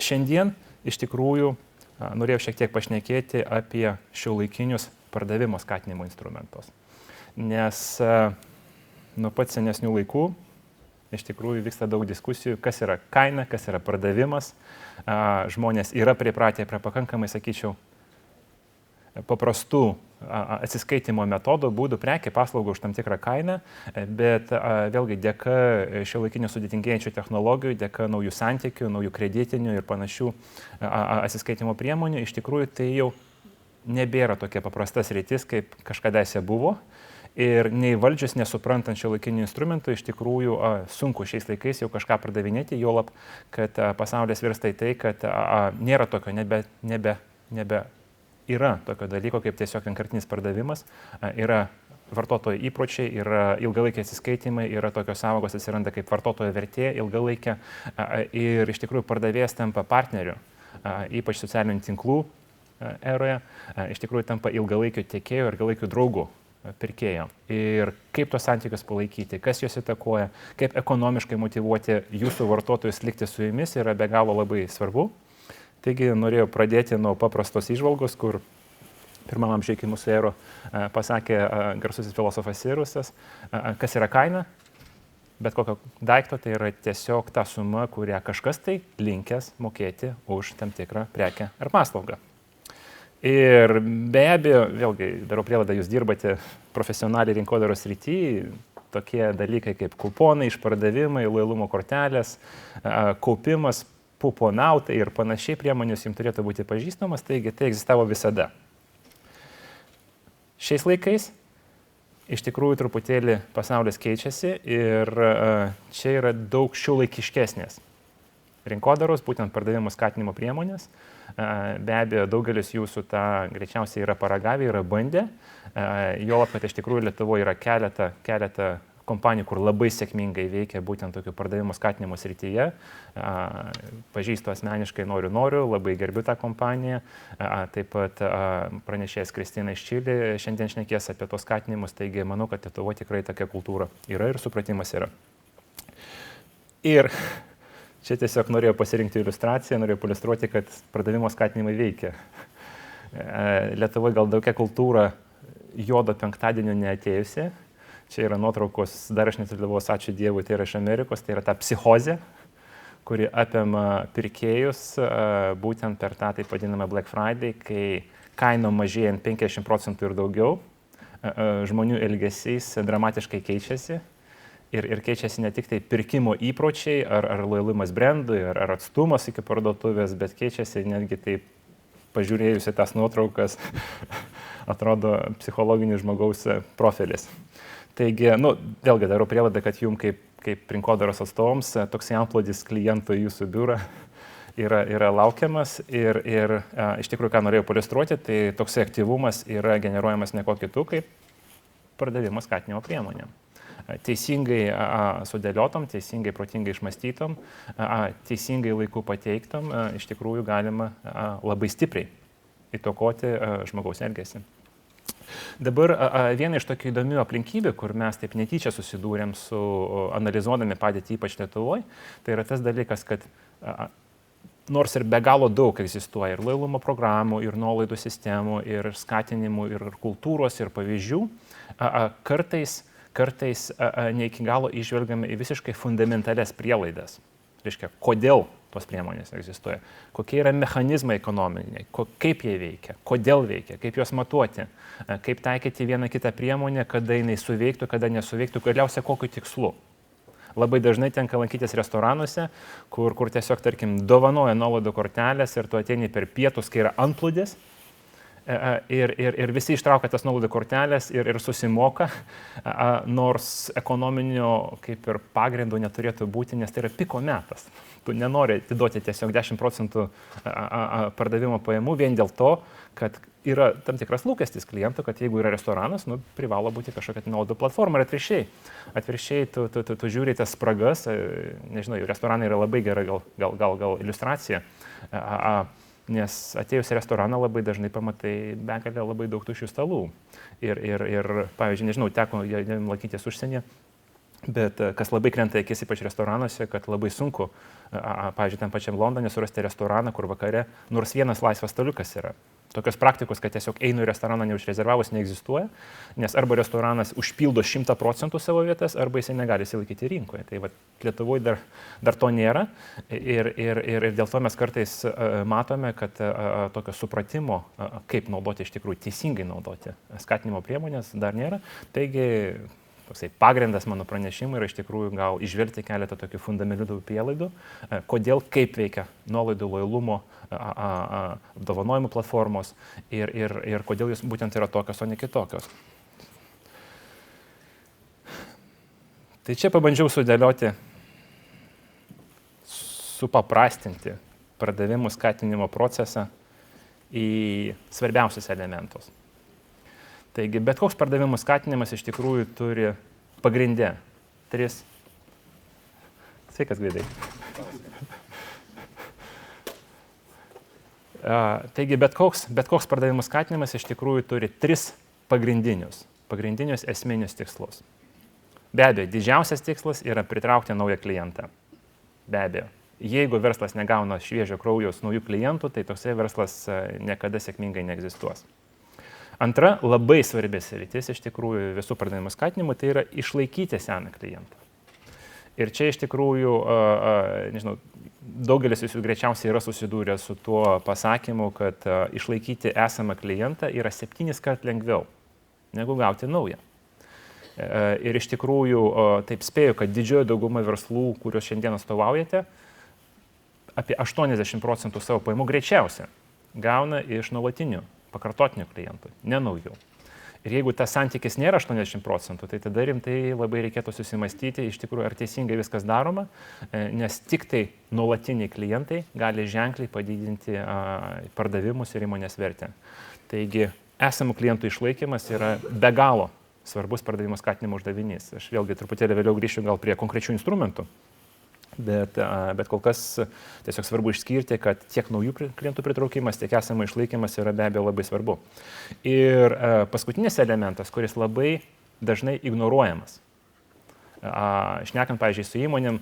Šiandien iš tikrųjų norėjau šiek tiek pašnekėti apie šiuolaikinius pardavimo skatinimo instrumentus. Nes nuo pat senesnių laikų iš tikrųjų vyksta daug diskusijų, kas yra kaina, kas yra pardavimas. Žmonės yra pripratę prie pakankamai, sakyčiau, paprastų atsiskaitimo metodų, būdų, prekė, paslaugų už tam tikrą kainą, bet vėlgi dėka šiuolaikinių sudėtingėjančių technologijų, dėka naujų santykių, naujų kreditinių ir panašių atsiskaitimo priemonių, iš tikrųjų tai jau nebėra tokia paprasta sritis, kaip kažkadaise buvo. Ir neįvaldžius, nesuprantant šiuolaikinių instrumentų, iš tikrųjų sunku šiais laikais jau kažką pardavinėti, juolab, kad pasaulis virsta į tai, kad nėra tokio, nebe yra tokio dalyko kaip tiesiog vienkartinis pardavimas, yra vartotojo įpročiai, yra ilgalaikiai atsiskaitimai, yra tokios sąvokos atsiranda kaip vartotojo vertė ilgalaikė ir iš tikrųjų pardavėjas tampa partneriu, ypač socialinių tinklų eroje, iš tikrųjų tampa ilgalaikiu tiekėju ir ilgalaikiu draugu pirkėjo. Ir kaip tos santykius palaikyti, kas juos įtakoja, kaip ekonomiškai motyvuoti jūsų vartotojus likti su jumis yra be galo labai svarbu. Taigi norėjau pradėti nuo paprastos įžvalgos, kur pirmam amžiuje iki mūsų ero pasakė garsusis filosofas Sirusas, kas yra kaina, bet kokio daikto tai yra tiesiog ta suma, kurią kažkas tai linkęs mokėti už tam tikrą prekę ar paslaugą. Ir be abejo, vėlgi darau prielaidą, jūs dirbate profesionaliai rinkodaros srityje, tokie dalykai kaip kuponai, išpardavimai, lojalumo kortelės, kaupimas, puponautai ir panašiai priemonės jums turėtų būti pažįstamas, taigi tai egzistavo visada. Šiais laikais iš tikrųjų truputėlį pasaulis keičiasi ir čia yra daug šiuolaikiškesnės rinkodaros, būtent pardavimo skatinimo priemonės. Be abejo, daugelis jūsų tą greičiausiai yra paragavę, yra bandę. Juolab, kad iš tikrųjų Lietuvoje yra keletą kompanijų, kur labai sėkmingai veikia būtent tokių pardavimo skatinimo srityje. Pažįstu asmeniškai, noriu, labai gerbiu tą kompaniją. Taip pat pranešėjas Kristina iš Čilė šiandien šnekės apie tos skatinimus, taigi manau, kad Lietuvoje tikrai tokia kultūra yra ir supratimas yra. Ir čia tiesiog norėjau pasirinkti iliustraciją, norėjau pailiustruoti, kad pardavimo skatinimai veikia. Lietuvoje gal tokia kultūra jodo penktadienio neatėjusi. Čia yra nuotraukos, dar aš nesudalyvau, ačiū Dievui, tai yra iš Amerikos, tai yra ta psichozė, kuri apima pirkėjus būtent per tą taip vadinamą Black Friday, kai kainom mažėjant 50% ir daugiau, žmonių elgesys dramatiškai keičiasi. Ir keičiasi ne tik tai pirkimo įpročiai, ar lojalumas brandui, ar atstumas iki parduotuvės, bet keičiasi netgi taip, pažiūrėjusi tas nuotraukas, atrodo psichologinis žmogaus profilis. Taigi, vėlgi darau prielaidą, kad jums kaip rinkodaros atstovams toksai antplūdis klientų į jūsų biurą yra laukiamas ir iš tikrųjų, ką norėjau pailiustruoti, tai toksai aktyvumas yra generuojamas ne ko kitu, kaip pardavimo skatinimo priemonėm. Teisingai sudėliotom, teisingai protingai išmąstytom, teisingai laiku pateiktom, iš tikrųjų galima labai stipriai įtakoti žmogaus elgesį. Dabar viena iš tokių įdomių aplinkybių, kur mes taip netyčia susidūrėm su analizuodami padėtį ypač Lietuvoje, tai yra tas dalykas, kad nors ir be galo daug egzistuoja ir lojalumo programų, ir nuolaidų sistemų, ir skatinimų, ir kultūros, ir pavyzdžių, kartais ne iki galo išvelgiame į visiškai fundamentalias prielaidas. Reiškia, kodėl tos priemonės egzistuoja, kokie yra mechanizmai ekonominiai, kaip jie veikia, kodėl veikia, kaip juos matuoti, kaip taikyti vieną kitą priemonę, kada jinai suveiktų, kada nesuveiktų, galiausiai kokiu tikslu. Labai dažnai tenka lankytis restoranuose, kur tiesiog, tarkim, dovanoja nuolaidų kortelės ir tu ateini per pietus, kai yra antplūdis. Ir visi ištraukia tas nuolaidų kortelės ir susimoka, nors ekonominio kaip ir pagrindų neturėtų būti, nes tai yra piko metas. Tu nenori atiduoti tiesiog 10% pardavimo pajamų vien dėl to, kad yra tam tikras lūkestis klientų, kad jeigu yra restoranas, privalo būti kažkokia nuolaidų platforma ir atvirkščiai. Atvirkščiai tu žiūri tas spragas, nežinau, restoranai yra labai gera gal iliustracija. Nes atėjus į restoraną labai dažnai pamatai begalę labai daug tuščių stalų. Ir pavyzdžiui, nežinau, teko lankytis užsienyje, Bet kas labai krenta akis, ypač restoranuose, kad labai sunku, pavyzdžiui, tam pačiam Londone surasti restoraną, kur vakare nors vienas laisvas staliukas yra. Tokios praktikos, kad tiesiog einu į restoraną neužrezervavus, neegzistuoja, nes arba restoranas užpildo 100% savo vietas, arba jisai negali įsilaikyti rinkoje. Tai va, Lietuvoje dar to nėra ir dėl to mes kartais matome, kad tokio supratimo, kaip naudoti iš tikrųjų, teisingai naudoti skatinimo priemonės dar nėra. Taigi, toksai pagrindas mano pranešimui yra iš tikrųjų gal išvelgti keletą tokių fundamentalių prielaidų, kodėl, kaip veikia nuolaidų lojalumo apdovanojimų platformos ir kodėl jos būtent yra tokios, o ne kitokios. Tai čia pabandžiau sudėlioti, supaprastinti pardavimų skatinimo procesą į svarbiausius elementus. Taigi, bet koks pardavimų skatinimas iš tikrųjų turi pagrindę 3. Sveikas, Gvidai. Taigi, bet koks pardavimų skatinimas iš tikrųjų turi 3 pagrindinius esminius tikslus. Be abejo, didžiausias tikslas yra pritraukti naują klientą. Be abejo, jeigu verslas negauna šviežio kraujaus naujų klientų, tai toksai verslas niekada sėkmingai neegzistuos. Antra, labai svarbi sritis iš tikrųjų visų pardavimų skatinimų, tai yra išlaikyti seną klientą. Ir čia iš tikrųjų, nežinau, daugelis jūsų greičiausiai yra susidūrę su tuo pasakymu, kad išlaikyti esamą klientą yra 7 kart lengviau negu gauti naują. Ir iš tikrųjų, taip spėju, kad didžioji dauguma verslų, kuriuos šiandien atstovaujate, apie 80% savo pajamų greičiausia gauna iš nuolatinių pakartotinių klientų, ne naujų. Ir jeigu tas santykis nėra 80%, tai tada rimtai labai reikėtų susimastyti, iš tikrųjų, ar teisingai viskas daroma, nes tik tai nuolatiniai klientai gali ženkliai padidinti pardavimus ir įmonės vertę. Taigi, esamų klientų išlaikymas yra be galo svarbus pardavimo skatinimo uždavinys. Aš vėlgi truputėlį vėliau grįšiu gal prie konkrečių instrumentų. Bet kol kas tiesiog svarbu išskirti, kad tiek naujų klientų pritraukimas, tiek esamų išlaikymas yra be abejo labai svarbu. Ir paskutinis elementas, kuris labai dažnai ignoruojamas. Šnekant, pavyzdžiui, su įmonėm,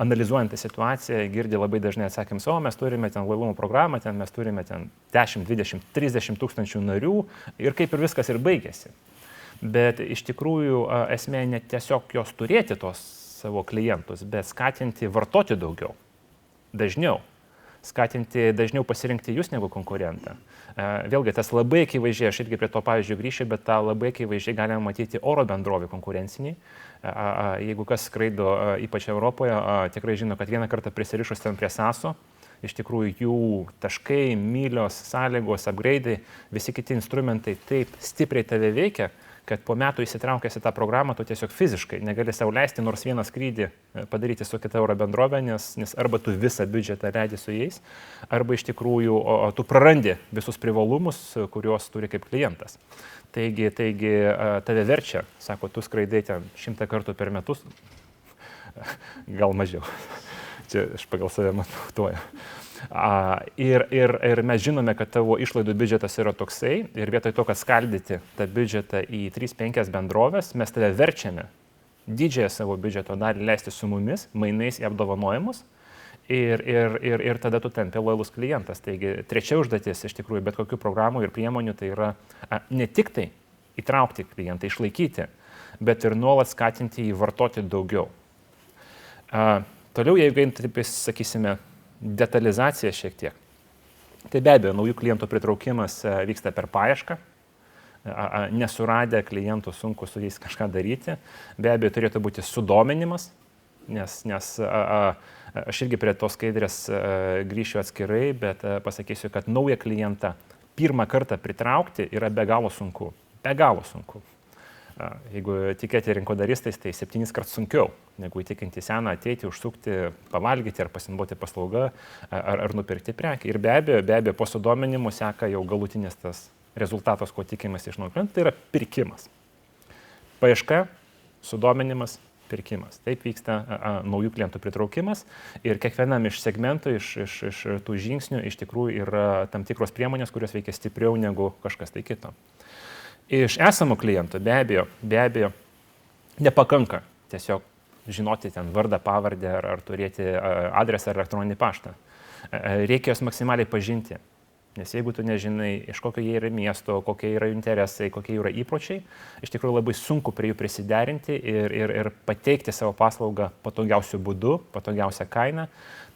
analizuojant tą situaciją, girdi labai dažnai atsakymus, mes turime ten lojalumo programą, mes turime 10, 20, 30 tūkstančių narių ir kaip ir viskas ir baigėsi. Bet iš tikrųjų esmė ne tiesiog jos turėti tos savo klientus, bet skatinti vartoti daugiau, dažniau, skatinti dažniau pasirinkti jūs negu konkurentą. Vėlgi, tas labai akivaizdžiai, aš irgi prie to pavyzdžių grįšiu, bet tą labai akivaizdžiai galime matyti oro bendrovį konkurenciniai. Jeigu kas skraido, ypač Europoje, tikrai žino, kad vieną kartą prisirišus ten prie SASO, iš tikrųjų jų taškai, mylios, sąlygos, upgrade'ai, visi kiti instrumentai taip stipriai tave veikia, kad po metų įsitraukęs į tą programą, tu tiesiog fiziškai negali sau leisti nors vieną skrydį padaryti su kita oro bendrovė, nes arba tu visą biudžetą leidi su jais, arba iš tikrųjų tu prarandi visus privalumus, kuriuos turi kaip klientas. Taigi tave verčia, sako, tu skraidai ten 100 kartų per metus, gal mažiau. Čia aš pagal save matuoju. Ir mes žinome, kad tavo išlaidų biudžetas yra toksai ir vietoj to, kad skaldyti tą biudžetą į 3-5 bendrovės, mes tave verčiame didžiąją savo biudžeto dalį leisti su mumis, mainais į apdovanojimus ir tada tu tampi lojalus klientas. Taigi trečia užduotis iš tikrųjų bet kokių programų ir priemonių tai yra ne tik tai įtraukti klientą, išlaikyti, bet ir nuolat skatinti jį vartoti daugiau. Toliau, jeigu taip, sakysime, detalizacija šiek tiek. Tai be abejo, naujų klientų pritraukimas vyksta per paiešką. Nesuradę klientų sunku su jais kažką daryti. Be abejo, turėtų būti sudominimas, nes aš irgi prie tos skaidrės grįšiu atskirai, bet pasakysiu, kad naują klientą pirmą kartą pritraukti yra be galo sunku. Be galo sunku. Jeigu tikėti rinkodaristais, tai 7 kart sunkiau, negu įtikinti seną ateiti, užsukti, pavalgyti ar pasinaudoti paslaugą ar nupirkti prekį. Ir be abejo, po sudominimų seka jau galutinis tas rezultatas, ko tikimės iš naujo klientų, tai yra pirkimas. Paieška, sudominimas, pirkimas. Taip vyksta naujų klientų pritraukimas ir kiekvienam iš segmentų, iš tų žingsnių iš tikrųjų yra tam tikros priemonės, kurios veikia stipriau negu kažkas tai kito. Iš esamų klientų be abejo nepakanka tiesiog žinoti ten vardą, pavardę ar turėti adresą ar elektroninį paštą. Reikia jos maksimaliai pažinti. Nes jeigu tu nežinai, iš kokio jie yra miesto, kokie yra interesai, kokie yra įpročiai, iš tikrųjų labai sunku prie jų prisiderinti ir pateikti savo paslaugą patogiausiu būdu, patogiausią kainą.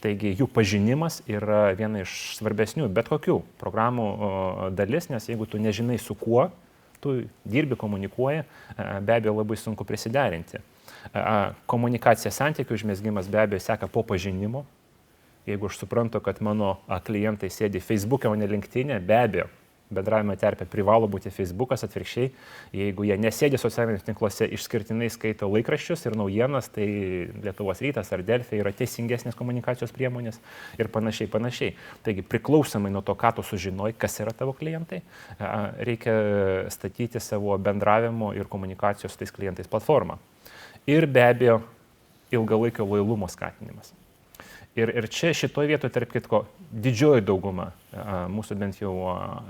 Taigi jų pažinimas yra viena iš svarbesnių bet kokių programų dalis, nes jeigu tu nežinai su kuo tu dirbi, komunikuoji, be abejo labai sunku prisiderinti. Komunikacija, santykių užmezgimas be abejo seka po pažinimo. Jeigu aš suprantu, kad mano klientai sėdi Facebook'e, o ne LinkedIn'e, be abejo, bendravimo terpė privalo būti Facebook'as, atvirkščiai. Jeigu jie nesėdi socialiniuose tinkluose, išskirtinai skaito laikraščius ir naujienas, tai Lietuvos rytas ar Delfi yra teisingesnės komunikacijos priemonės ir panašiai. Taigi priklausomai nuo to, ką tu sužinoji, kas yra tavo klientai, reikia statyti savo bendravimo ir komunikacijos su tais klientais platformą. Ir be abejo, ilgalaikio lojalumo skatinimas. Ir čia šitoje vietoje, tarp kitko, didžioji dauguma mūsų bent jau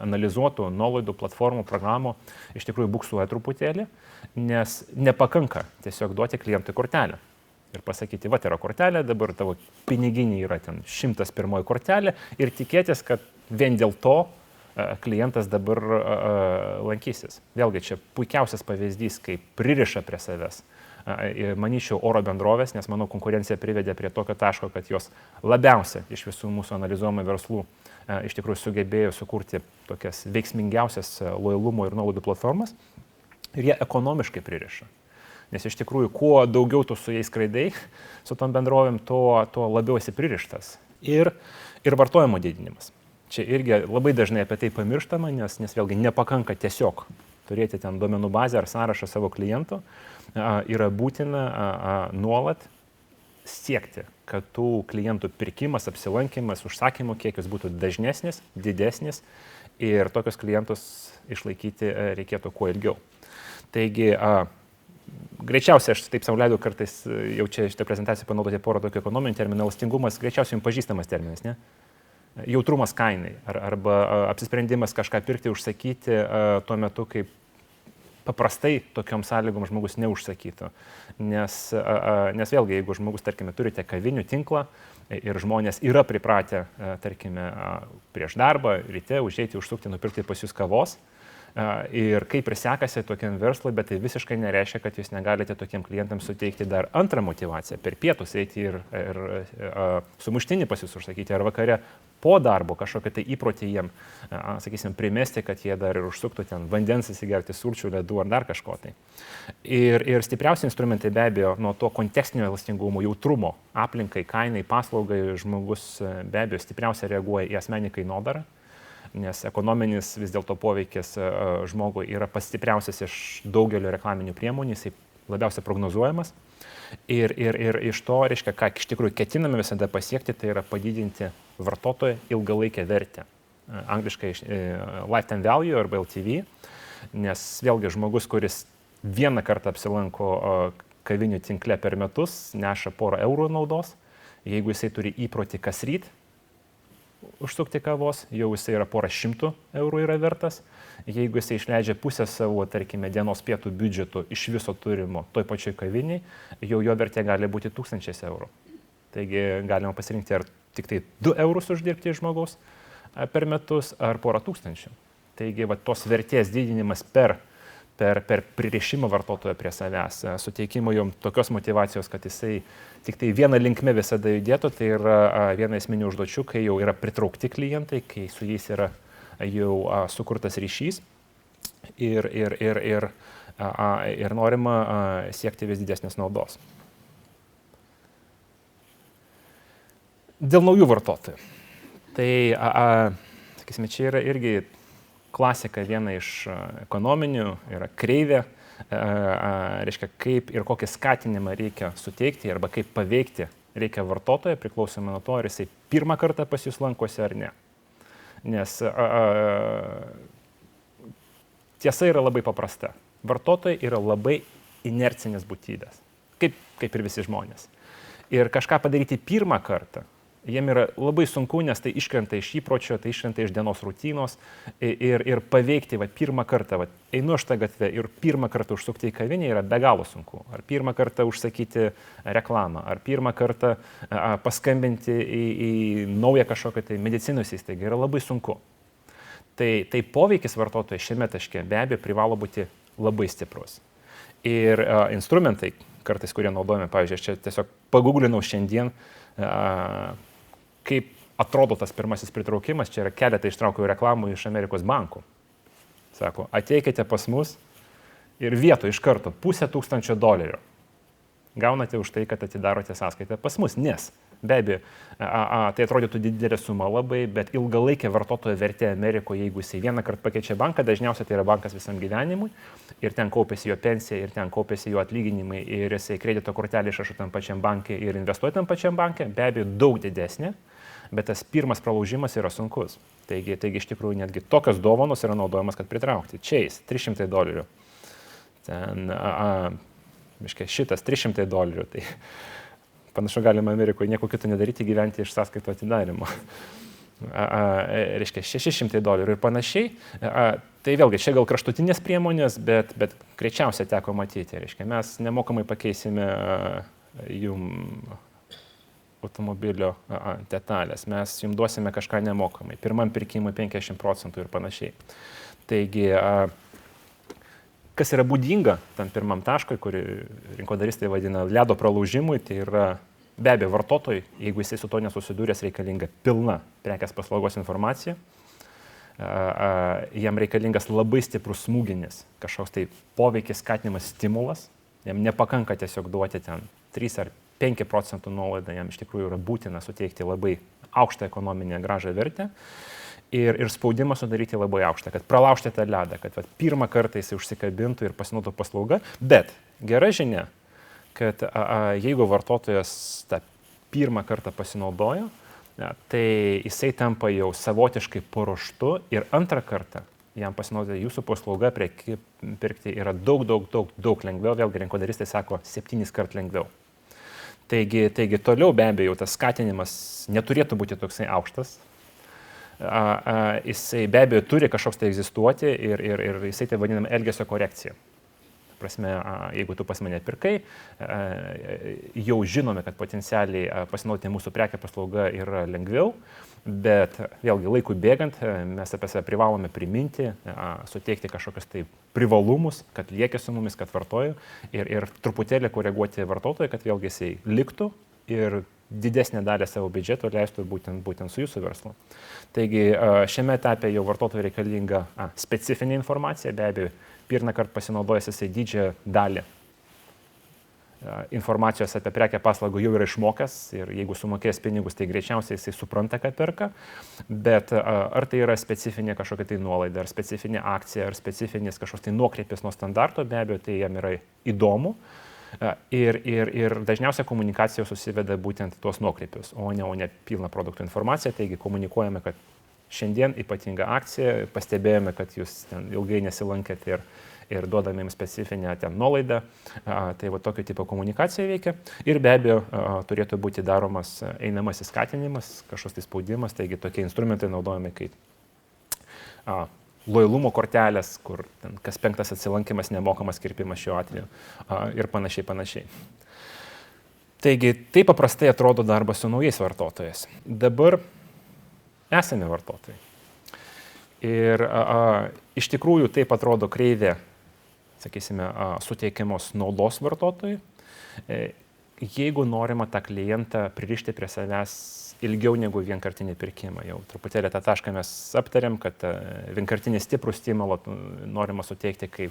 analizuotų nuolaidų platformų, programų iš tikrųjų buksuoja truputėlį, nes nepakanka tiesiog duoti klientui kortelę. Ir pasakyti, va, yra kortelė, dabar tavo piniginė yra ten 101 kortelė ir tikėtis, kad vien dėl to klientas dabar lankysis. Vėlgi, čia puikiausias pavyzdys, kaip pririša prie savęs. Manyčiau, oro bendrovės, nes mano konkurencija privedė prie tokio taško, kad jos labiausia iš visų mūsų analizuojamų verslų iš tikrųjų sugebėjo sukurti tokias veiksmingiausias lojalumo ir nuolaidų platformas ir jie ekonomiškai pririša. Nes iš tikrųjų, kuo daugiau tu su jais skraidai, su tom bendrovėm, tuo labiau esi pririštas. Ir vartojimo didinimas. Čia irgi labai dažnai apie tai pamirštama, nes vėlgi nepakanka tiesiog turėti ten duomenų bazę ar sąrašą savo klientų. Yra būtina nuolat siekti, kad tų klientų pirkimas, apsilankimas, užsakymų kiekis būtų dažnesnis, didesnis ir tokius klientus išlaikyti reikėtų kuo ilgiau. Taigi, greičiausiai, aš taip sau leidau kartais jau čia šitą prezentaciją panaudoti porą tokių ekonominių terminų, elastingumas greičiausiai jums pažįstamas terminas, ne? Jautrumas kainai arba apsisprendimas kažką pirkti, užsakyti tuo metu, kaip paprastai tokiom sąlygom žmogus neužsakytų. Nes vėlgi, jeigu žmogus, tarkime, turite kavinių tinklą ir žmonės yra pripratę, tarkime, prieš darbą, ryte užeiti, užsukti, nupirkti pas jūs kavos, ir kaip ir sekasi tokiam verslui, bet tai visiškai nereiškia, kad jūs negalite tokiem klientams suteikti dar antrą motivaciją, per pietus eiti ir sumuštinį pas jūs užsakyti, ar vakare po darbo kažkokią tai įprotį jiem, sakysim, primesti, kad jie dar ir užsuktų ten vandens įsigerti, sulčių, ledų ar dar kažko tai. Ir stipriausi instrumentai be abejo nuo to kontekstinio elastingumo, jautrumo, aplinkai, kainai, paslaugai žmogus be abejo stipriausiai reaguoja į asmeninį kainodarą, nes ekonominis vis dėlto poveikis žmogui yra pats stipriausias iš daugelio reklaminių priemonių, jisai labiausiai prognozuojamas. Ir iš to, reiškia, ką iš tikrųjų ketiname visada pasiekti, tai yra padidinti vartotojo ilgalaikę vertę. Angliškai lifetime value arba LTV, nes vėlgi žmogus, kuris vieną kartą apsilanko kavinių tinkle per metus, neša porą eurų naudos. Jeigu jisai turi įprotį kas ryt užsukti kavos, jau jisai yra porą šimtų eurų yra vertas. Jeigu jisai išleidžia pusę savo, tarkime, dienos pietų biudžeto iš viso turimo toj pačioj kaviniai, jau jo vertė gali būti 1000 eurų. Taigi galima pasirinkti ar tik tai 2 eurus uždirbti iš žmogaus per metus, ar porą tūkstančių. Taigi va, tos vertės didinimas per pririšimą vartotojo prie savęs, suteikimo jom tokios motivacijos, kad jisai tik tai vieną linkme visada judėtų, tai yra viena esminių užduočių, kai jau yra pritraukti klientai, kai su jais yra jau sukurtas ryšys ir norima siekti vis didesnės naudos. Dėl naujų vartotojų. Tai, sakysime, čia yra irgi klasika viena iš ekonominių, yra kreivė, reiškia, kaip ir kokį skatinimą reikia suteikti arba kaip paveikti reikia vartotoją, priklausomai nuo to, ar jisai pirmą kartą pas jūs lankosi ar ne. Nes tiesa yra labai paprasta. Vartotojai yra labai inercinės būtybės, kaip ir visi žmonės. Ir kažką padaryti pirmą kartą Jiem yra labai sunku, nes tai iškrenta iš įpročio, tai iškrenta iš dienos rutinos ir paveikti pirmą kartą, einu aš tą gatvę ir pirmą kartą užsukti į kavinę yra be galo sunku. Ar pirmą kartą užsakyti reklamą, ar pirmą kartą paskambinti į naują kažkokią tai medicinos įstaigą yra labai sunku. Tai poveikis vartotojai šiame taške be abejo privalo būti labai stiprus. Ir instrumentai, kartais kurie naudojame, pavyzdžiui, aš čia tiesiog paguglinau šiandien, kaip atrodo tas pirmasis pritraukimas, čia yra keletą ištraukiau reklamų iš Amerikos bankų. Sako, ateikite pas mus ir vietoj iš karto $500,000 gaunate už tai, kad atidarote sąskaitą pas mus, nes be abejo, tai atrodytų didelė suma labai, bet ilgalaikė vartotojo vertė Amerikoje, jeigu jisai vieną kartą pakeičia banką, dažniausiai tai yra bankas visam gyvenimui ir ten kaupėsi jo pensija, ir ten kaupėsi jo atlyginimai, ir jisai kredito kortelį išrašo tam pačiam bankė ir investuoja tam pačiam bankė, be abejo daug didesnė, bet tas pirmas pralaužimas yra sunkus. Taigi iš tikrųjų netgi tokios dovanos yra naudojamas, kad pritraukti. Chase $300. Ten, šitas $300. Tai panašu galima Amerikoje nieko kito nedaryti, gyventi iš sąskaito atidarimo. Reiškia $600 ir panašiai. Tai vėlgi, čia gal kraštutinės priemonės, bet greičiausiai teko matyti. Reiškia, mes nemokamai pakeisime jum automobilio detalės, mes jums duosime kažką nemokamai, pirmam pirkimui 50% ir panašiai. Taigi, kas yra būdinga tam pirmam taškui, kurį rinkodaristai vadina ledo pralaužimui, tai yra be abejo vartotojui, jeigu jisai su to nesusidūręs, reikalinga pilna prekės paslaugos informacija, jam reikalingas labai stiprus smūginis, kažkoks tai poveikis, skatinimas, stimulas, jam nepakanka tiesiog duoti ten 3 ar 5% nuolaidą, jam iš tikrųjų yra būtina suteikti labai aukštą ekonominę grąžą vertę ir spaudimą sudaryti labai aukštą, kad pralaužti tą ledą, kad pirmą kartą jisai užsikabintų ir pasinaudotų paslaugą. Bet gera žinia, kad jeigu vartotojas tą pirmą kartą pasinaudojo, tai jisai tampa jau savotiškai paruoštu ir antrą kartą jam pasinaudoti jūsų paslaugą pirkti yra daug lengviau, vėlgi rinkodaristai sako 7 kart lengviau. Taigi toliau be abejo tas skatinimas neturėtų būti toksai aukštas. Jisai be abejo turi kažkoks tai egzistuoti ir jisai tai vadinama elgesio korekcija. Prasme, jeigu tu pas mane pirkai, jau žinome, kad potencialiai pasinaudoti mūsų prekę paslauga yra lengviau, bet vėlgi laikui bėgant mes apie save privalome priminti, suteikti kažkokius tai privalumus, kad lieki su mumis, kad vartoju ir truputėlį koreguoti vartotoją, kad vėlgi jisai liktų ir didesnę dalį savo biudžeto leistų būtent su jūsų verslu. Taigi šiame etape jau vartotojui reikalinga specifinė informacija, be abejo, pirmą kartą pasinaudojęs jisai didžiąją dalį informacijos apie prekę paslaugą jau yra išmokęs ir jeigu sumokės pinigus, tai greičiausiai jisai supranta, ką perka, bet ar tai yra specifinė kažkokia tai nuolaida, ar specifinė akcija, ar specifinis kažkoks tai nuokrypis nuo standarto, be abejo, tai jam yra įdomu. Ir dažniausiai komunikacija susiveda būtent tuos nuokrypius, o ne pilną produktų informaciją. Taigi komunikuojame, kad šiandien ypatinga akcija, pastebėjome, kad jūs ten ilgai nesilankėt ir duodame jums specifinę ten nuolaidą. Tai tokio tipo komunikacija veikia. Ir be abejo turėtų būti daromas einamasis skatinimas, kažkoks tai spaudimas. Taigi tokie instrumentai naudojami kaip lojalumo kortelės, kur kas 5 atsilankimas, nemokamas kirpimas šiuo atveju ir panašiai. Taigi, taip paprastai atrodo darbas su naujais vartotojais. Dabar esame vartotojai. Ir iš tikrųjų taip atrodo kreivė, sakysime, suteikiamos naudos vartotojui. Jeigu norima tą klientą pririšti prie savęs ilgiau negu vienkartinį pirkimą. Jau truputėlį tą tašką mes aptarėm, kad vienkartinį stiprų stimulą norima suteikti, kai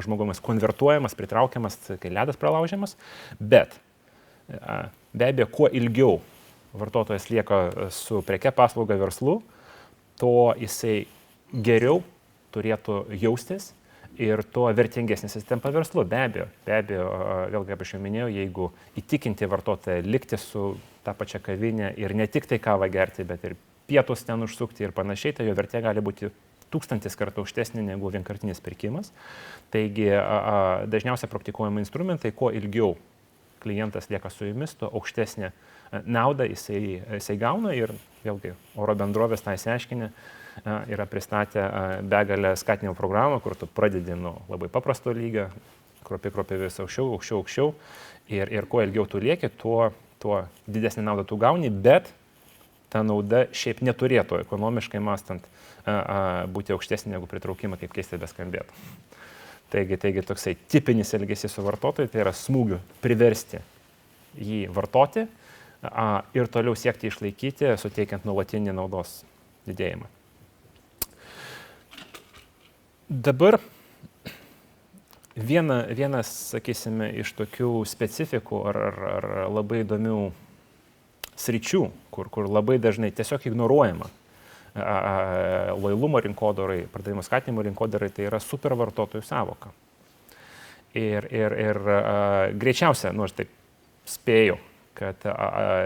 žmogumas konvertuojamas, pritraukiamas, kai ledas pralaužiamas, bet be abejo, kuo ilgiau vartotojas lieka su preke paslauga verslu, to jisai geriau turėtų jaustis ir tuo vertingesnis jis tampa verslu. Be abejo, vėlgi, kaip aš jau minėjau, jeigu įtikinti vartotoją likti su tą pačią kavinę ir ne tik tai kavą gerti, bet ir pietus ten užsukti ir panašiai, tai jo vertė gali būti 1000 kartų aukštesnė negu vienkartinis pirkimas. Taigi dažniausiai praktikuojami instrumentai, kuo ilgiau klientas lieka su jumis, tuo aukštesnė naudą jisai gauna ir vėlgi oro bendrovės tą įsiaiškinę yra pristatę begalę skatinimo programų, kur tu pradedi nuo labai paprasto lygio, kropi vis aukščiau ir kuo ilgiau tu lieki, tuo didesnį naudą tu gauni, bet ta nauda šiaip neturėtų ekonomiškai mąstant būti aukštesnė negu pritraukimą, kaip keistai beskambėtų. Taigi toksai tipinis elgesys su vartotoju, tai yra smūgiu priversti jį vartoti ir toliau siekti išlaikyti, suteikiant nuolatinį naudos didėjimą. Dabar vienas, sakysime, iš tokių specifikų ar labai įdomių sričių, kur labai dažnai tiesiog ignoruojama lojalumo rinkodarai, pardavimo skatinimo rinkodarai, tai yra supervartotojų sąvoka. Ir greičiausia, aš taip spėju, kad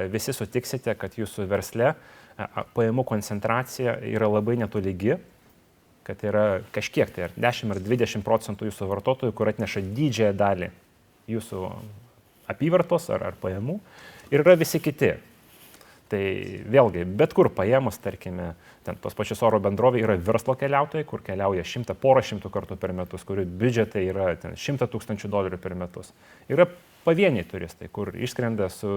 visi sutiksite, kad jūsų versle pajamų koncentracija yra labai netolygi, kad yra kažkiek, tai 10 ar 20% jūsų vartotojų, kur atneša didžiąją dalį jūsų apyvartos ar pajamų, ir yra visi kiti. Tai vėlgi, bet kur paėmus, tarkime, ten tos pačios oro bendrovė yra verslo keliautojai, kur keliauja porą šimtų kartų per metus, kurių biudžetai yra ten $100 000 per metus. Yra pavieniai turistai, kur išskrenda su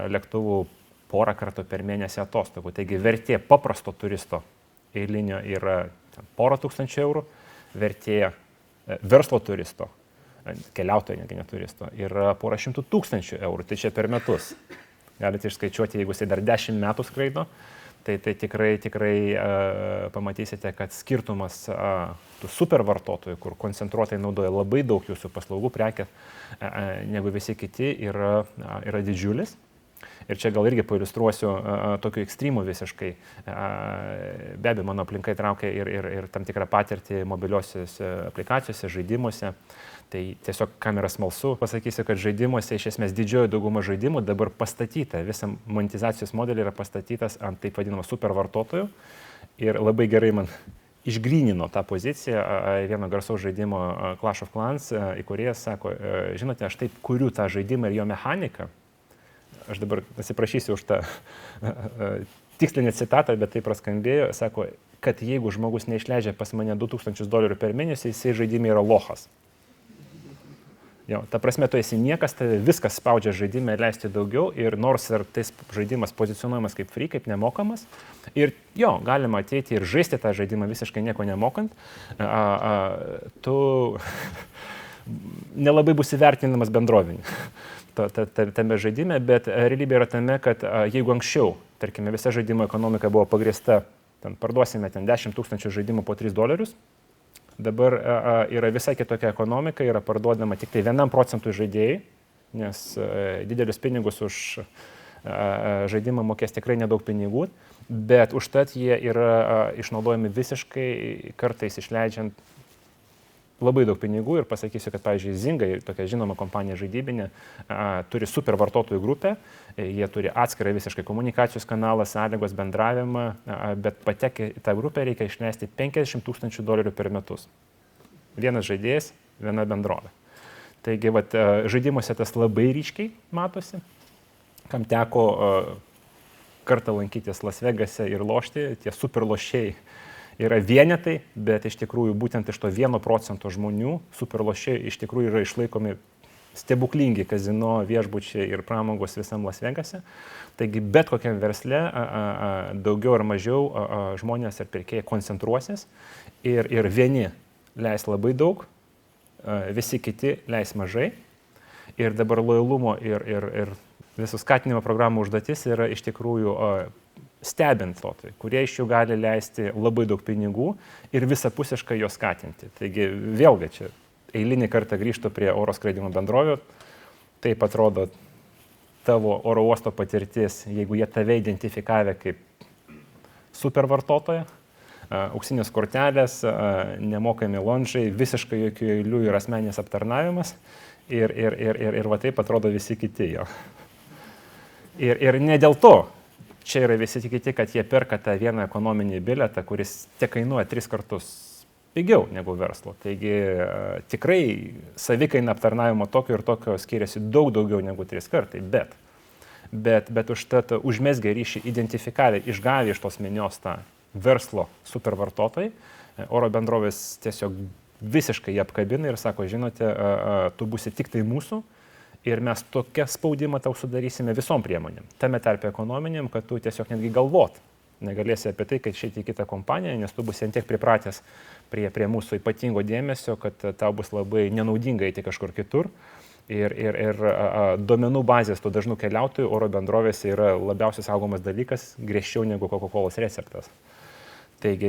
lėktuvu porą kartų per mėnesį atostogų. Taigi vertė paprasto turisto eilinio yra porą tūkstančių eurų, vertė verslo turisto, keliautojo, negi neturisto, yra porą šimtų tūkstančių eurų, tai čia per metus. Galite išskaičiuoti, jeigu jisai dar 10 metų skraido, tai tikrai pamatysite, kad skirtumas tų supervartotojų, kur koncentruotai naudoja labai daug jūsų paslaugų, prekės, negu visi kiti, yra didžiulis. Ir čia gal irgi pailiustruosiu tokių ekstremų visiškai. Be abejo, mano aplinka įtraukia ir tam tikrą patirtį mobiliosiuose aplikacijose, žaidimuose. Tai tiesiog kamera smalsu. Pasakysiu, kad žaidimuose iš esmės didžioji dauguma žaidimų dabar pastatyta. Visa monetizacijos modelį yra pastatytas ant taip vadinamo supervartotojų. Ir labai gerai man išgrynino tą poziciją vieno garsaus žaidimo Clash of Clans įkūrėjas sako, žinote, aš taip kuriu tą žaidimą ir jo mechaniką. Aš dabar atsiprašysiu už tą tikslinę citatą, bet tai praskambėjo, sako, kad jeigu žmogus neišleidžia pas mane $2000 per mėnesį, jisai žaidime yra lochas. Jo, ta prasme, tu esi niekas, tave viskas spaudžia žaidime leisti daugiau ir nors ir tas žaidimas pozicionuojamas kaip free, kaip nemokamas, ir jo, galima ateiti ir žaisti tą žaidimą visiškai nieko nemokant, tu nelabai bus įvertinamas bendrovinį tame žaidime, bet realybė yra tame, kad jeigu anksčiau, tarkime, visa žaidimo ekonomika buvo pagrįsta, parduosime 10 000 žaidimų po $3, dabar yra visai kitokia ekonomika, yra parduodama tik tai 1% žaidėjai, nes didelius pinigus už žaidimą mokės tikrai nedaug pinigų, bet užtat jie yra išnaudojami visiškai, kartais išleidžiant labai daug pinigų ir pasakysiu, kad, pavyzdžiui, Zynga, tokia žinoma kompanija žaidybinė, turi super vartotojų grupę, jie turi atskirą visiškai komunikacijos kanalą, sąlygos, bendravimą, bet patekę į tą grupę reikia išleisti $50 000 per metus. Vienas žaidėjas, viena bendrovė. Taigi, žaidimuose tas labai ryškiai matosi, kam teko kartą lankytis Las Vegase ir lošti, tie super lošėjai yra vienetai, bet iš tikrųjų būtent iš to 1% žmonių superlošiai iš tikrųjų yra išlaikomi stebuklingi kazino, viešbučiai ir pramogos visam Las Vegase. Taigi bet kokiam versle daugiau ar mažiau žmonės ir pirkėjai koncentruosis ir vieni leis labai daug, visi kiti leis mažai. Ir dabar lojalumo ir visų skatinimo programų užduotis yra iš tikrųjų stebint lotojai, kurie iš jų gali leisti labai daug pinigų ir visapusiškai juos skatinti. Taigi vėlgi čia eilinį kartą grįžtu prie oro skraidimo bendrovių, taip atrodo tavo oro uosto patirtis, jeigu jie tave identifikavę kaip supervartotoją, auksinės kortelės, nemokami lonžai, visiškai jokių eilių ir asmeninis aptarnavimas ir va taip atrodo visi kiti jo. Ir ne dėl to, čia yra visi kiti, kad jie perka tą vieną ekonominį bilietą, kuris tiek kainuoja 3 kartus pigiau negu verslo. Taigi tikrai savikaina aptarnavimo tokio ir tokio skiriasi daug daugiau negu 3 kartai, bet bet užtat užmesgę ryšį, identifikavę, išgavę iš tos minios tą verslo supervartotojai, oro bendrovės tiesiog visiškai jį apkabina ir sako, žinote, tu būsi tik tai mūsų ir mes tokią spaudimą tau sudarysime visom priemonėm, tame tarpe ekonominėm, kad tu tiesiog netgi galvot negalėsi apie tai, kad išeiti į kitą kompaniją, nes tu būsi tiek pripratęs prie mūsų ypatingo dėmesio, kad tau bus labai nenaudinga eiti kažkur kitur. Ir duomenų bazės tų dažnų keliautojų oro bendrovėse yra labiausiai saugomas dalykas, griežčiau negu Coca-Colos receptas. Taigi,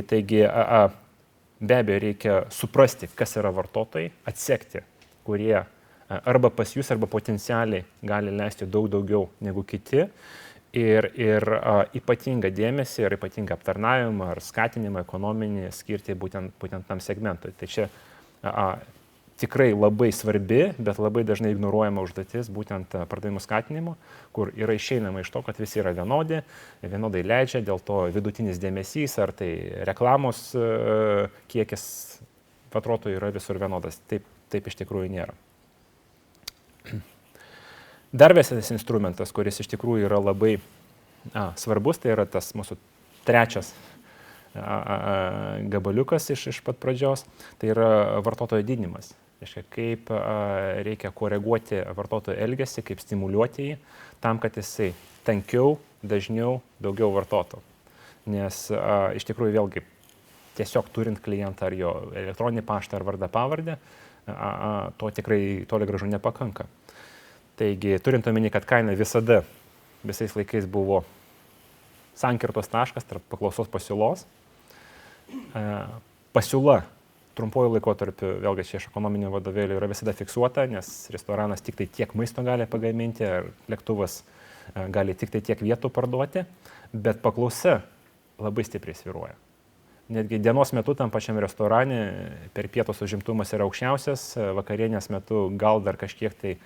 be abejo, reikia suprasti, kas yra vartotojai, atsekti, kurie arba pas jūs, arba potencialiai gali leisti daug daugiau negu kiti. Ir ypatingą dėmesį, ir ypatingą aptarnavimą, ar skatinimą ekonominį skirti būtent tam segmentui. Tai čia tikrai labai svarbi, bet labai dažnai ignoruojama užduotis būtent pardavimų skatinimo, kur yra išeinama iš to, kad visi yra vienodai leidžia, dėl to vidutinis dėmesys ar tai reklamos kiekis vartotojų yra visur vienodas. Taip iš tikrųjų nėra. Dar vienas instrumentas, kuris iš tikrųjų yra labai svarbus, tai yra tas mūsų trečias gabaliukas iš pat pradžios, tai yra vartotojo didinimas. Reiškia, kaip reikia koreguoti vartotojo elgesį, kaip stimuliuoti jį, tam, kad jisai tankiau, dažniau, daugiau vartotų. Nes iš tikrųjų vėlgi tiesiog turint klientą ar jo elektroninį paštą ar vardą pavardę, to tikrai toli gražu nepakanka. Taigi, turint omeny, kad kaina visada, visais laikais buvo sankirtos taškas tarp paklausos pasiūlos, pasiūla trumpuoju laikotarpiu, vėlgi čia iš ekonominio vadovėlio, yra visada fiksuota, nes restoranas tik tai tiek maisto gali pagaminti, ar lėktuvas gali tik tai tiek vietų parduoti, bet paklausa labai stipriai svyruoja. Netgi dienos metu tam pačiam restorane per pietus užimtumas yra aukščiausias, vakarienės metu gal dar kažkiek tai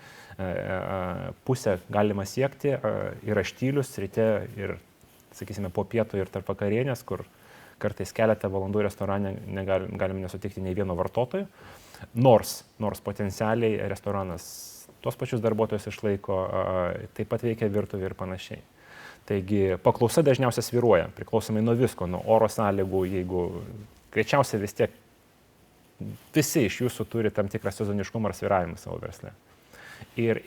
pusę galima siekti, yra štylius ryte ir, sakysime, po pietų ir tarp vakarienės, kur kartais keletą valandų restorane galime nesutikti nei vieno vartotojo, nors potencialiai restoranas tos pačius darbuotojus išlaiko, taip pat veikia virtuvė ir panašiai. Taigi paklausa dažniausiai svyruoja, priklausomai nuo visko, nuo oro sąlygų, jeigu greičiausiai vis tiek visi iš jūsų turi tam tikrą sezoniškumą ar svyravimą savo versle. Ir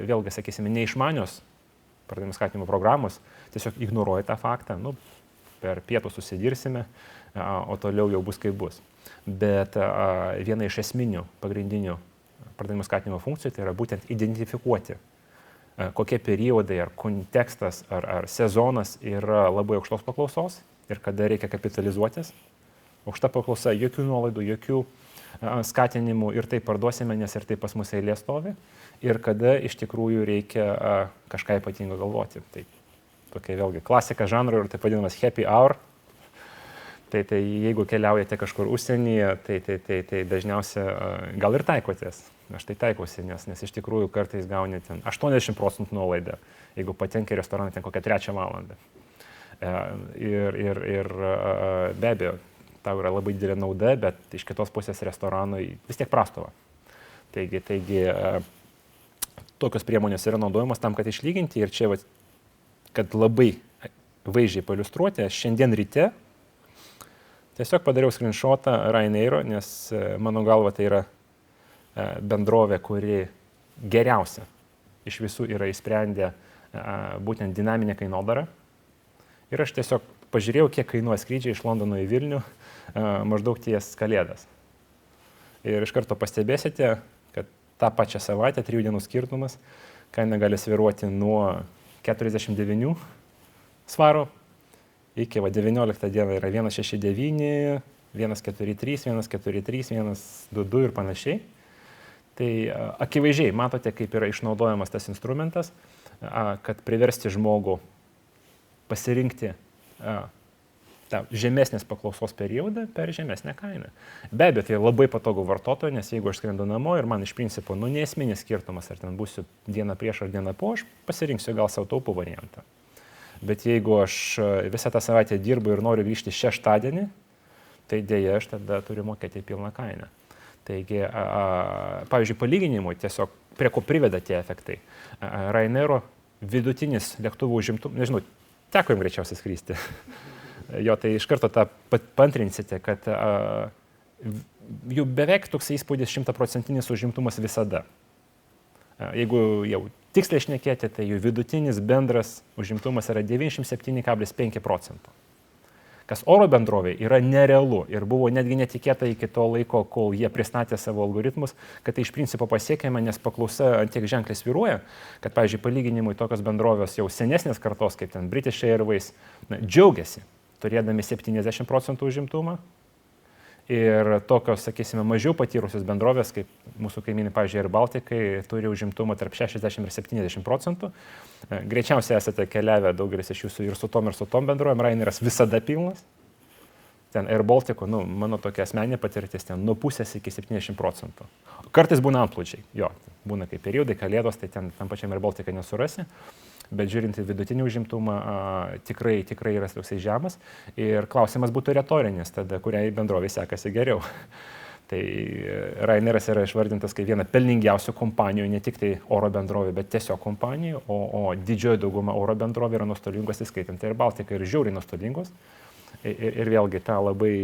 vėlgi, sakysime, neišmanios pardavimų skatinimo programos tiesiog ignoruoja tą faktą, per pietų susidirsime, o toliau jau bus kaip bus. Bet viena iš esminių pagrindinių pardavimų skatinimo funkcijų tai yra būtent identifikuoti, kokie periodai ar kontekstas ar sezonas yra labai aukštos paklausos ir kada reikia kapitalizuotis. Aukšta paklausa, jokių nuolaidų, jokių skatinimų ir tai parduosime, nes ir tai pas mus eilė stovi. Ir kada iš tikrųjų reikia kažką ypatingo galvoti. Tai tokia vėlgi klasika žanro ir taip vadinamas happy hour. Tai jeigu keliaujate kažkur užsienyje, tai dažniausia gal ir taikotės. Aš tai taikausi, nes iš tikrųjų kartais gauni ten 80% nuolaidą, jeigu patenki į restoraną ten kokią 3 valandą. Ir be abejo, tau yra labai didelė nauda, bet iš kitos pusės restoranui vis tiek prastova. Taigi tokios priemonės yra naudojamos tam, kad išlyginti ir čia, kad labai vaizdžiai pailiustruoti, aš šiandien ryte tiesiog padariau screenshotą Ryanairo, nes mano galva tai yra bendrovė, kuri geriausia iš visų yra įsprendę būtent dinaminę kainodarą. Ir aš tiesiog pažiūrėjau, kiek kainuoja skrydžiai iš Londono į Vilnių maždaug ties Kalėdas. Ir iš karto pastebėsite, kad tą pačią savaitę, 3 dienų skirtumas, kaina gali svyruoti nuo 49 svarų iki 19 dieną yra 169, 143, 143, 122 ir panašiai. Tai akivaizdžiai matote, kaip yra išnaudojamas tas instrumentas, kad priversti žmogų pasirinkti tą žemesnės paklausos periodą per žemesnę kainą. Be abejo, tai labai patogu vartotojui, nes jeigu aš skrendu namo ir man iš principo neesminis skirtumas, ar ten būsiu dieną prieš ar dieną po, aš pasirinksiu gal savo taupų variantą. Bet jeigu aš visą tą savaitę dirbu ir noriu grįžti šeštadienį, tai dėja aš tada turiu mokėti pilną kainą. Taigi, pavyzdžiui, palyginimui tiesiog prie ko priveda tie efektai. Ryanairo vidutinis lėktuvų užimtumas, nežinau, teko jums greičiausiai skristi. Jo, tai iš karto tą pantrinsite, kad jų beveik toks įspūdis 100% užimtumas visada. Jeigu jau tiksliai šnekėti, tai jų vidutinis bendras užimtumas yra 97,5%. Kas oro bendrovė yra nerealu ir buvo netgi netikėta iki to laiko, kol jie pristatė savo algoritmus, kad tai iš principo pasiekiama, nes paklausa tiek ženkliai svyruoja, kad, pavyzdžiui, palyginimui tokios bendrovės jau senesnės kartos, kaip ten British Airways, džiaugiasi, turėdami 70% užimtumą. Ir tokios, sakysime, mažiau patyrusios bendrovės, kaip mūsų kaimynai, pavyzdžiui, Air Baltic, turi užimtumą tarp 60 ir 70%. Greičiausiai esate keliavę daugelis iš jūsų ir su tom bendrovėm. Ryanairas visada pilnas. Ten Air Baltic, mano tokia asmeninė patirtis, ten nuo pusės iki 70%. Kartais būna antplūdžiai, jo, būna kaip periodai, kalėdos, tai ten tam pačiam Air Baltic nesurasi. Bet žiūrint į vidutinį užimtumą, tikrai yra toksai žemas. Ir klausimas būtų retorinis, tada kuriai bendrovė sekasi geriau. Tai Ryanairas yra išvardintas kaip viena pelningiausių kompanijų, ne tik tai oro bendrovė, bet tiesiog kompanijų, o didžioji dauguma oro bendrovė yra nuostolingos, įskaitant Air Baltic, ir žiauriai nuostolingos. Ir vėlgi tą labai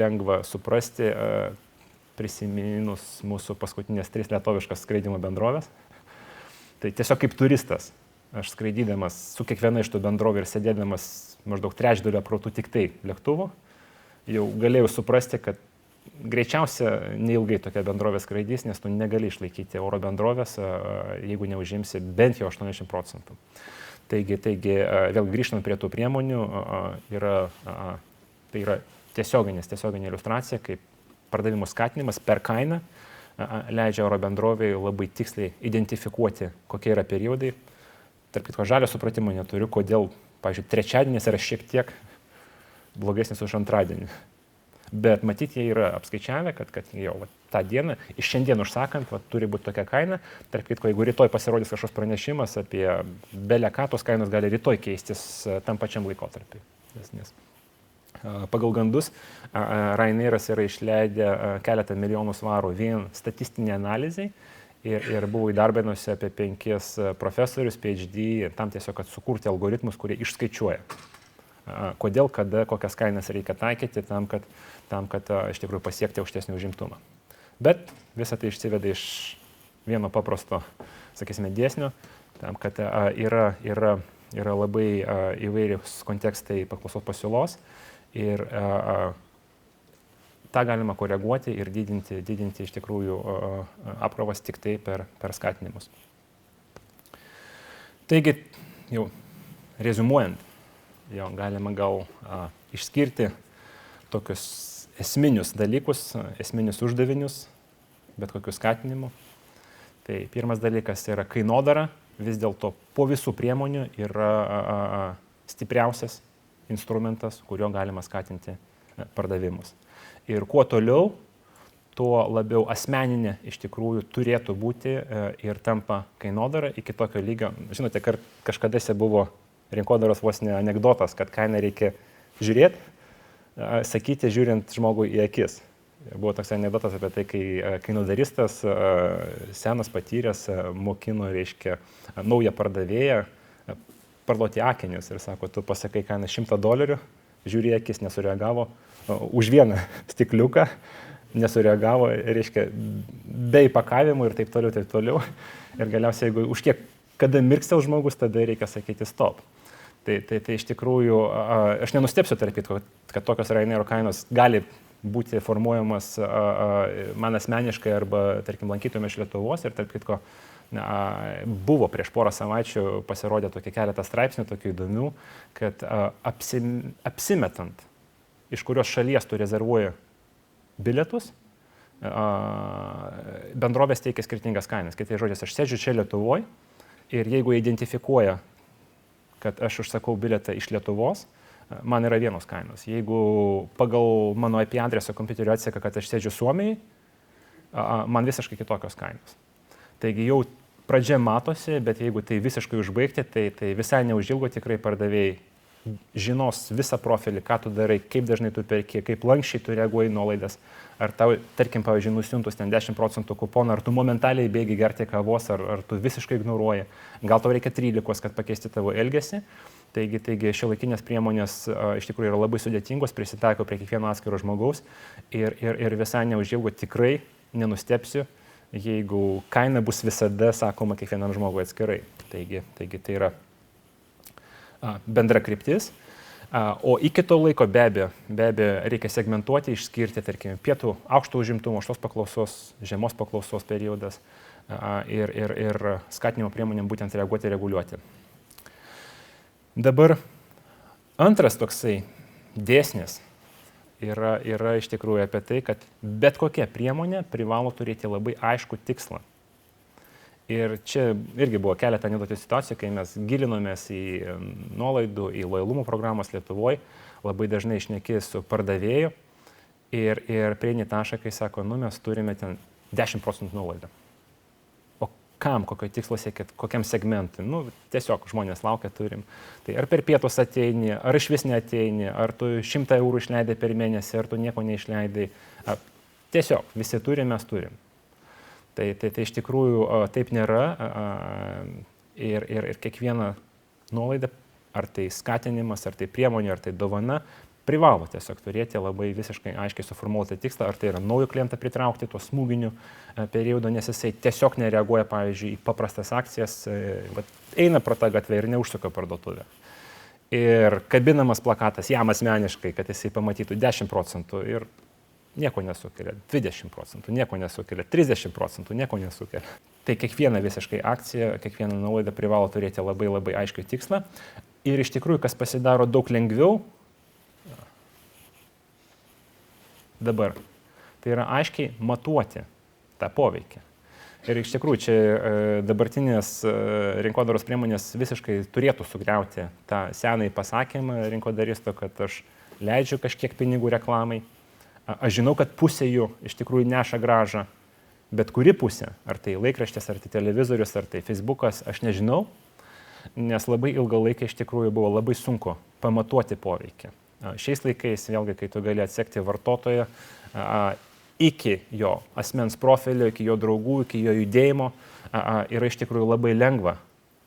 lengva suprasti, prisiminus mūsų paskutinės 3 lietuviškas skraidimo bendrovės. Tai tiesiog kaip turistas. Aš skraidydamas su kiekviena iš tų bendrovių ir sėdėdamas maždaug trečdalio apkrautų tik tai lėktuvų, jau galėjau suprasti, kad greičiausia neilgai tokia bendrovė skraidys, nes tu negali išlaikyti oro bendrovės, jeigu neužimsi bent jau 80%. Taigi, vėl grįžtant prie tų priemonių, tai yra tiesioginė iliustracija, kaip pardavimų skatinimas per kainą leidžia oro bendrovėje labai tiksliai identifikuoti, kokie yra periodai. Tarp kitko, žalio supratimo neturiu, kodėl, pavyzdžiui, trečiadienis yra šiek tiek blogesnis už antradienį. Bet matyti, jie yra apskaičiavę, kad jau tą dieną, iš šiandien užsakant, turi būti tokia kaina. Tarp kitko, jeigu rytoj pasirodys kažkoks pranešimas apie belę ką, tos kainos gali rytoj keistis tam pačiam laikotarpiu. Nes pagal gandus, Ryanairas yra išleidę keletą milijonų svarų vien statistiniai analizai. Ir buvo įdarbinusi apie 5 profesorius, PhD, tam tiesiog, kad sukurti algoritmus, kurie išskaičiuoja, kodėl, kada, kokias kainas reikia taikyti, tam, kad iš tikrųjų pasiekti aukštesnį užimtumą. Bet visą tai išsiveda iš vieno paprasto, sakysime, dėsnio, tam, kad yra labai įvairius kontekstai paklausos pasiūlos ir tą galima koreguoti ir didinti iš tikrųjų apkrovas tik tai per skatinimus. Taigi, jau reziumuojant, galima gal išskirti tokius esminius dalykus, esminius uždavinius, bet kokių skatinimų. Tai pirmas dalykas yra kainodara, vis dėlto po visų priemonių yra stipriausias instrumentas, kuriuo galima skatinti pardavimus. Ir kuo toliau, tuo labiau asmeninė iš tikrųjų turėtų būti ir tampa kainodara iki tokio lygio. Žinote, kažkada buvo rinkodaros vos ne anekdotas, kad kainą reikia žiūrėti, sakyti žiūrint žmogui į akis. Buvo toks anekdotas apie tai, kai kainodaristas, senas patyręs, mokino, reiškia, naują pardavėją parduoti akinius ir sako, tu pasakai kainą $100, žiūri į akis, nesureagavo. Už vieną stikliuką nesureagavo, reiškia, be įpakavimų ir taip toliau. Ir galiausiai, jeigu už kiek, kada mirkstel žmogus, tada reikia sakyti stop. Tai iš tikrųjų, aš nenustepsiu, tarp kitko, kad tokios Ryanairo kainos gali būti formuojamas man asmeniškai arba, tarkim, lankytojams iš Lietuvos. Ir tarp kitko, buvo prieš porą savaičių pasirodė tokie keletą straipsnių, tokių įdomių, kad apsimetant, iš kurios šalies tu rezervuoji bilietus, bendrovės teikia skirtingas kainas. Kitais žodžiais, aš sėdžiu čia Lietuvoje ir jeigu identifikuoja, kad aš užsakau bilietą iš Lietuvos, man yra vienos kainos. Jeigu pagal mano IP adreso kompiuterio atseka, kad aš sėdžiu Suomijai, man visiškai kitokios kainos. Taigi jau pradžia matosi, bet jeigu tai visiškai užbaigti, tai visai neužilgo tikrai pardavėjai žinos visą profilį, ką tu darai, kaip dažnai tu perki, kaip lankščiai tu reaguoji nuolaidas, ar tau, tarkim, pavyzdžiui, nusiuntus ten 10% kuponą, ar tu momentaliai bėgi gerti kavos, ar tu visiškai ignoruoji, gal tau reikia 13, kad pakeisti tavo elgesį. Taigi šiuolaikinės priemonės iš tikrųjų yra labai sudėtingos, prisitaiko prie kiekvieno atskiro žmogaus ir visai neužilgo tikrai nenustepsiu, jeigu kaina bus visada sakoma kiekvienam žmogui atskirai. Taigi tai yra bendra kryptis. O iki to laiko be abejo reikia segmentuoti, išskirti, tarkim, pietų aukšto užimtumo, aukštos paklausos, žemos paklausos periodas ir skatinimo priemonėm būtent reaguoti ir reguliuoti. Dabar antras toksai dėsnis yra iš tikrųjų apie tai, kad bet kokia priemonė privalo turėti labai aiškų tikslą. Ir čia irgi buvo keletą anekdotų situacijų, kai mes gilinomės į nuolaidų, į lojalumo programas Lietuvoje, labai dažnai šneki su pardavėju ir prieini tašką, kai sako, mes turime ten 10% nuolaidą. O kam, kokio tikslo siekit, kokiam segmentui? Tiesiog žmonės laukia, turim. Tai ar per pietus ateini, ar iš vis neateini, ar tu 100 eurų išleidai per mėnesį, ar tu nieko neišleidai. Tiesiog visi turim, mes turim. Tai iš tikrųjų taip nėra ir kiekviena nuolaida, ar tai skatinimas, ar tai priemonė, ar tai dovana, privalo tiesiog turėti labai visiškai aiškiai suformuoluotą tikslą, ar tai yra naujo klientą pritraukti tuo smūginiu periodu, nes jisai tiesiog nereaguoja, pavyzdžiui, į paprastas akcijas, eina pro tą gatvę ir neužsuka parduotuvę. Ir kabinamas plakatas jam asmeniškai, kad jisai pamatytų 10% ir nieko nesukelia, 20% nieko nesukelia, 30% nieko nesukelia. Tai kiekviena visiškai akcija, kiekviena nuolaida privalo turėti labai labai aiškiai tikslą. Ir iš tikrųjų, kas pasidaro daug lengviau dabar, tai yra aiškiai matuoti tą poveikį. Ir iš tikrųjų, čia dabartinės rinkodaros priemonės visiškai turėtų sugriauti tą senąjį pasakymą rinkodaristo, kad aš leidžiu kažkiek pinigų reklamai. Aš žinau, kad pusė jų iš tikrųjų neša grąžą, bet kuri pusė, ar tai laikraštis, ar tai televizorius, ar tai Facebookas, aš nežinau, nes labai ilgą laiką iš tikrųjų buvo labai sunku pamatuoti poveikį. Šiais laikais, vėlgi, kai tu gali atsekti vartotoją iki jo asmens profilio, iki jo draugų, iki jo judėjimo, yra iš tikrųjų labai lengva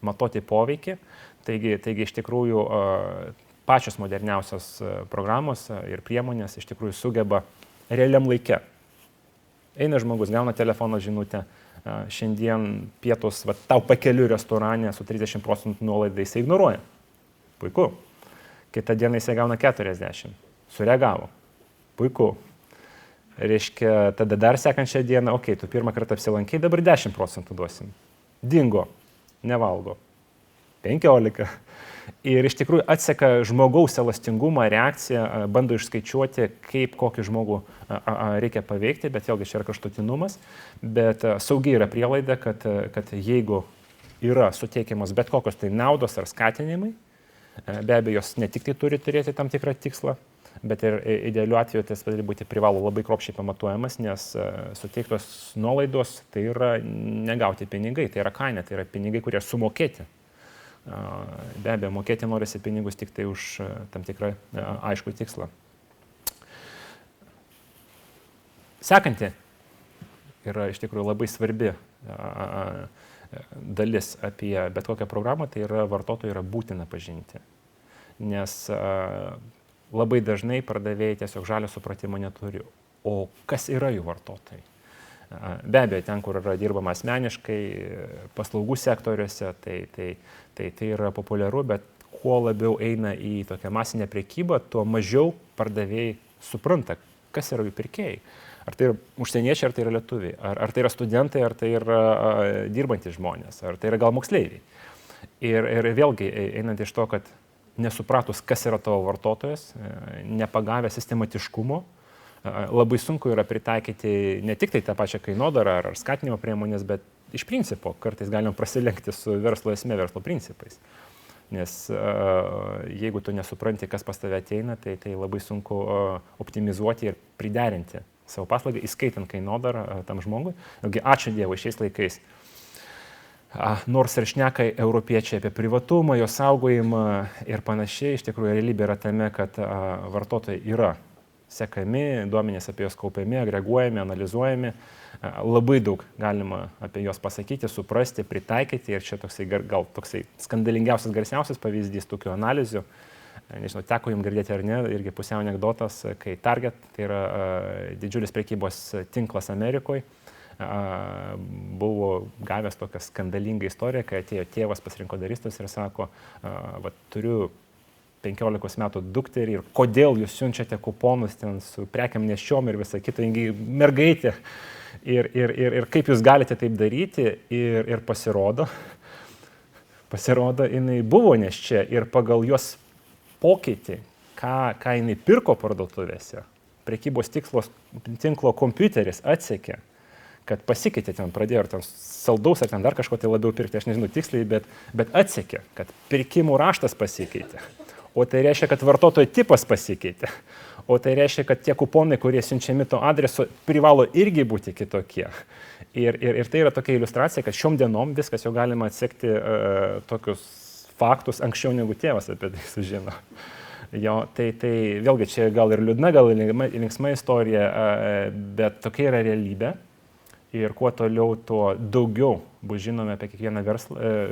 matuoti poveikį. Taigi iš tikrųjų pačios moderniausios programos ir priemonės iš tikrųjų sugeba realiam laike. Eina žmogus, gauna telefono žinutę, šiandien pietus, tau pakeliu restorane su 30% nuolaida, jisai ignoruoja. Puiku. Kitą dieną jisai gauna 40. Sureagavo. Puiku. Reiškia, tada dar sekančią dieną, tu pirmą kartą apsilankai, dabar 10% duosim. Dingo. Nevalgo. 15. Ir iš tikrųjų atseka žmogaus elastingumą, reakciją, bando išskaičiuoti, kaip kokį žmogų reikia paveikti, bet vėlgi čia yra kraštutinumas. Bet saugiai yra prielaida, kad jeigu yra suteikiamas bet kokios tai naudos ar skatinimai, be abejo, jos ne tik tai turi turėti tam tikrą tikslą, bet ir idealiu atveju tas turi būti privalo labai kruopščiai pamatuojamas, nes suteiktos nuolaidos tai yra negauti pinigai, tai yra kaina, tai yra pinigai, kurie sumokėti. Be abejo, mokėti norisi pinigus tik tai už tam tikrą aiškų tikslą. Sekanti yra iš tikrųjų labai svarbi dalis apie bet kokią programą, tai yra vartotojų yra būtina pažinti. Nes labai dažnai pardavėjai tiesiog žalio supratimo neturi, o kas yra jų vartotojai. Be abejo, ten, kur yra dirbama asmeniškai, paslaugų sektoriuose, tai yra populiaru, bet kuo labiau eina į tokią masinę prekybą, tuo mažiau pardavėjai supranta, kas yra jų pirkėjai. Ar tai yra užsieniečiai, ar tai yra lietuviai, ar tai yra studentai, ar tai yra dirbantys žmonės, ar tai yra gal moksleiviai. Ir vėlgi, einant iš to, kad nesupratus, kas yra tavo vartotojas, nepagavę sistematiškumo, labai sunku yra pritaikyti ne tik tai tą pačią kainodarą ar skatinimo priemonės, bet iš principo kartais galim prasilenkti su verslo esmė, verslo principais. Nes jeigu tu nesupranti, kas pas tave ateina, tai labai sunku optimizuoti ir priderinti savo paslaugą, įskaitant kainodarą tam žmogui. Ačiū Dievui, šiais laikais nors ir šneka europiečiai apie privatumą, jo saugojimą ir panašiai, iš tikrųjų realybė yra tame, kad vartotojai yra sekami, duomenys apie juos kaupiami, agreguojami, analizuojami. Labai daug galima apie juos pasakyti, suprasti, pritaikyti ir čia toksai, gal toksai skandalingiausias, garsiausias pavyzdys tokių analizių. Nežinau, teko jums girdėti ar ne, irgi pusiau anekdotas, kai Target, tai yra didžiulis prekybos tinklas Amerikoje, buvo gavęs tokią skandalingą istoriją, kai atėjo tėvas pas rinkodaristus ir sako, va, turiu 15 metų dukterį ir kodėl jūs siunčiate kuponus ten su prekiam nešiom ir visą kitą, mergaitė. Ir kaip jūs galite taip daryti ir pasirodo, jinai buvo neščia ir pagal jos pokytį, ką jinai pirko parduotuvėse, prekybos tinklo kompiuteris atsekė, kad pasikeitė ten, pradėjo ar ten saldaus, ar ten dar kažko tai labiau pirkti, aš nežinau tiksliai, bet atsekė, kad pirkimų raštas pasikeitė. O tai reiškia, kad vartotojo tipas pasikeitė. O tai reiškia, kad tie kuponai, kurie siunčiami to adresu, privalo irgi būti kitokie. Ir tai yra tokia iliustracija, kad šiom dienom viskas jau galima atsekti tokius faktus anksčiau negu tėvas apie tai sužino. Jo, tai vėlgi čia gal ir liūdna, gal ir linksma istorija, bet tokia yra realybė. Ir kuo toliau, tuo daugiau bus žinome apie kiekvieną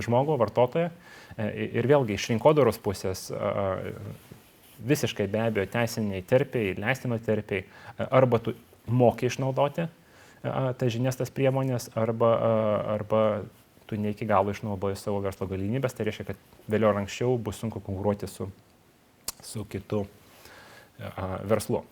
žmogų, vartotoją. Ir vėlgi iš rinkodaros pusės visiškai be abejo teisiniai terpiai, leistino terpiai, arba tu moki išnaudoti tas žinias, tas priemonės, arba tu ne iki galo išnaudoji savo verslo galimybės, tai reiškia, kad vėliau ar anksčiau bus sunku konkuruoti su kitu verslu.